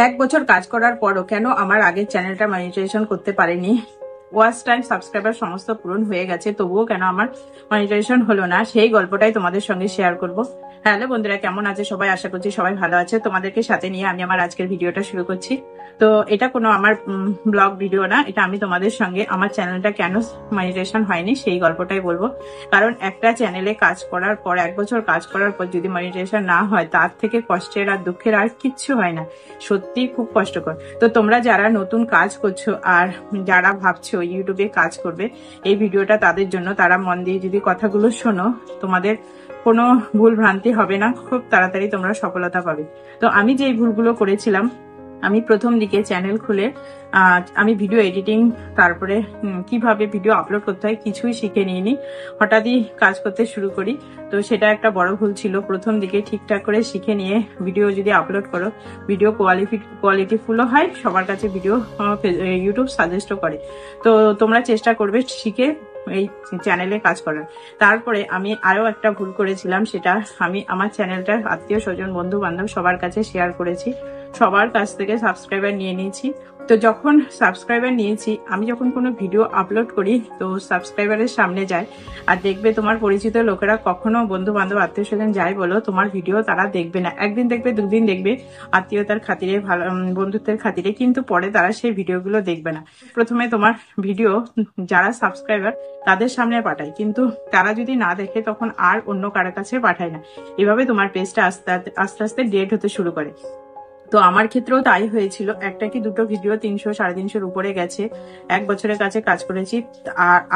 এক বছর কাজ করার পরও কেন আমার আগের চ্যানেলটা মনিটাইজেশন করতে পারেনি, ওয়াচ টাইম সাবস্ক্রাইবার সমস্ত পূরণ হয়ে গেছে, তবুও কেন আমার মনিটাইজেশন হলো না, সেই গল্পটাই তোমাদের সঙ্গে শেয়ার করব। হ্যালো বন্ধুরা, কেমন আছে সবাই? আশা করছি সবাই ভালো আছে। তোমাদেরকে সাথে নিয়ে আমি আমার আজকের ভিডিওটা শুরু করছি। তো এটা কোনো আমার ব্লগ ভিডিও না, এটা আমি তোমাদের সঙ্গে আমার চ্যানেলটা কেন মনিটাইজেশন হয়নি সেই গল্পটাই বলবো। কারণ একটা চ্যানেলে কাজ করার পর, এক বছর কাজ করার পর যদি মনিটাইজেশন না হয়, তার থেকে কষ্টের আর দুঃখের আর কিচ্ছু হয় না। সত্যি খুব কষ্টকর। তো তোমরা যারা নতুন কাজ করছো আর যারা ভাবছো ইউটিউবে কাজ করবে, এই ভিডিওটা তাদের জন্য। তারা মন দিয়ে যদি কথাগুলো শোনো, তোমাদের কোনো ভুল ভ্রান্তি হবে না, খুব তাড়াতাড়ি তোমরা সফলতা পাবে। তো আমি যে ভুলগুলো করেছিলাম, আমি প্রথম দিকে চ্যানেল খুলে আমি ভিডিও এডিটিং, তারপরে কিভাবে ভিডিও আপলোড করতে হয় কিছুই শিখে নিইনি, হঠাৎই কাজ করতে শুরু করি। তো সেটা একটা বড় ভুল ছিল। প্রথম দিকে ঠিকঠাক করে শিখে নিয়ে ভিডিও যদি আপলোড করো, ভিডিও কোয়ালিটিফুলও হয়, সবার কাছে ভিডিও ইউটিউব সাজেস্টও করে। তো তোমরা চেষ্টা করবে শিখে এই চ্যানেলে কাজ করার। তারপরে আমি আরো একটা ভুল করেছিলাম, সেটা আমি আমার চ্যানেলটা আত্মীয় স্বজন বন্ধু বান্ধব সবার কাছে শেয়ার করেছি, সবার কাছ থেকে সাবস্ক্রাইবার নিয়ে নিয়েছি। তো যখন সাবস্ক্রাইবার নিয়েছি, আমি যখন কোনো ভিডিও আপলোড করি, তো সাবস্ক্রাইবারের সামনে যায়, আর দেখবে তোমার পরিচিত লোকেরা, কখনো বন্ধু বান্ধব আত্মীয় স্বজন যাই বলো, তোমার ভিডিও তারা দেখবে না। একদিন দেখবে, দুদিন দেখবে, আত্মীয়তার খাতিরে, ভালো বন্ধুত্বের খাতিরে, কিন্তু পরে তারা সেই ভিডিওগুলো দেখবে না। প্রথমে তোমার ভিডিও যারা সাবস্ক্রাইবার তাদের সামনে পাঠায়, কিন্তু তারা যদি না দেখে তখন আর অন্য কারো কাছে পাঠায় না। এভাবে তোমার পেজটা আস্তে আস্তে ডেট হতে শুরু করে। তো আমার ক্ষেত্রেও তাই হয়েছিল। একটা কি দুটো ভিডিও 300 350 উপরে গেছে। এক বছরের কাছে কাজ করেছি,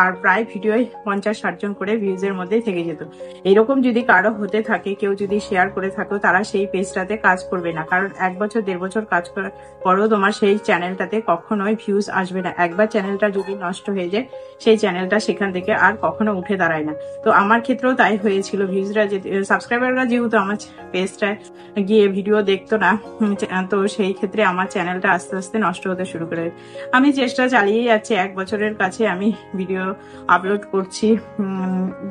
আর প্রায় ভিডিওয় 50-60 জন করে ভিউজের মধ্যেই থেকে যেত। এরকম যদি কারো হতে থাকে, কেউ যদি শেয়ার করে থাকো, তারা সেই পেজটাতে কাজ করবে না। কারণ 1 বছর 1.5 বছর কাজ করার পরও তোমার সেই চ্যানেলটাতে কখনোই ভিউজ আসবে না। একবার চ্যানেলটা যদি নষ্ট হয়ে যায়, সেই চ্যানেলটা সেখান থেকে আর কখনো উঠে দাঁড়ায় না। তো আমার ক্ষেত্রেও তাই হয়েছিল। ভিউজরা, সাবস্ক্রাইবাররা যেহেতু আমার পেজটায় গিয়ে ভিডিও দেখতো না, তো সেই ক্ষেত্রে আমার চ্যানেলটা আস্তে আস্তে নষ্ট হতে শুরু করে। আমি চেষ্টা চালিয়ে যাচ্ছি, 1 বছরের কাছে আমি ভিডিও আপলোড করছি,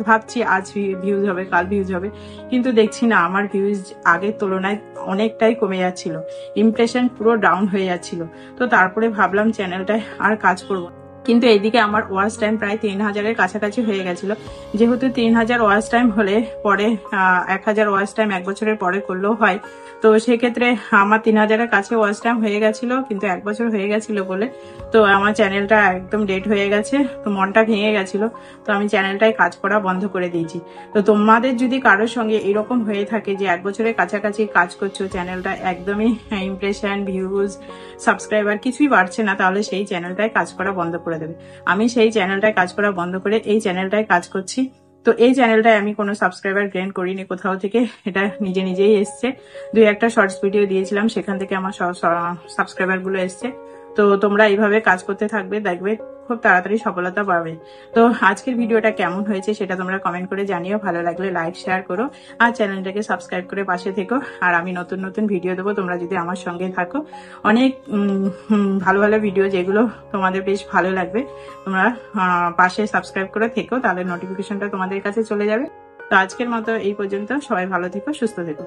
ভাবছি আজ ভিউজ হবে, কাল ভিউজ হবে, কিন্তু দেখছি না, আমার ভিউজ আগের তুলনায় অনেকটাই কমে যাচ্ছিল, ইমপ্রেশন পুরো ডাউন হয়ে যাচ্ছিল। তো তারপরে ভাবলাম চ্যানেলটায় আর কাজ করবো। কিন্তু এইদিকে আমার ওয়াচ টাইম প্রায় 3000-এর কাছাকাছি হয়ে গেছিল। যেহেতু 3000 ওয়াচ টাইম হলে পরে 1000 ওয়াচ টাইম 1 বছরের পরে করলেও হয়, তো সেক্ষেত্রে আমার 3000-এর কাছে ওয়াচ টাইম হয়ে গেছিল, কিন্তু 1 বছর হয়ে গেছিল বলে তো আমার চ্যানেলটা একদম ডেড হয়ে গেছে। তো মনটা ভেঙে গেছিল, তো আমি চ্যানেলটায় কাজ করা বন্ধ করে দিয়েছি। তো তোমাদের যদি কারোর সঙ্গে এরকম হয়ে থাকে যে 1 বছরের কাছাকাছি কাজ করছো, চ্যানেলটা একদমই ইমপ্রেশন, ভিউজ, সাবস্ক্রাইবার কিছুই বাড়ছে না, তাহলে সেই চ্যানেলটায় কাজ করা বন্ধ করে দেবে। আমি সেই চ্যানেলটায় কাজ করা বন্ধ করে এই চ্যানেলটায় কাজ করছি। তো এই চ্যানেলটায় আমি কোনো সাবস্ক্রাইবার গেইন করিনি কোথাও থেকে, এটা নিজে নিজেই এসছে। 2-1টা শর্টস ভিডিও দিয়েছিলাম, সেখান থেকে আমার সাবস্ক্রাইবার গুলো এসছে। তো তোমরা এইভাবে কাজ করতে থাকবে, দেখবে খুব তাড়াতাড়ি সফলতা পাবে। তো আজকের ভিডিওটা কেমন হয়েছে সেটা তোমরা কমেন্ট করে জানিও। ভালো লাগলে লাইক শেয়ার করো, আর চ্যানেলটাকে সাবস্ক্রাইব করে পাশে থেকো। আর আমি নতুন নতুন ভিডিও দেবো, তোমরা যদি আমার সঙ্গে থাকো। অনেক ভালো ভালো ভিডিও, যেগুলো তোমাদের বেশ ভালো লাগবে, তোমরা পাশে সাবস্ক্রাইব করে থেকো, তাহলে নোটিফিকেশনটা তোমাদের কাছে চলে যাবে। তো আজকের মতো এই পর্যন্ত। সবাই ভালো থেকো, সুস্থ থেকো।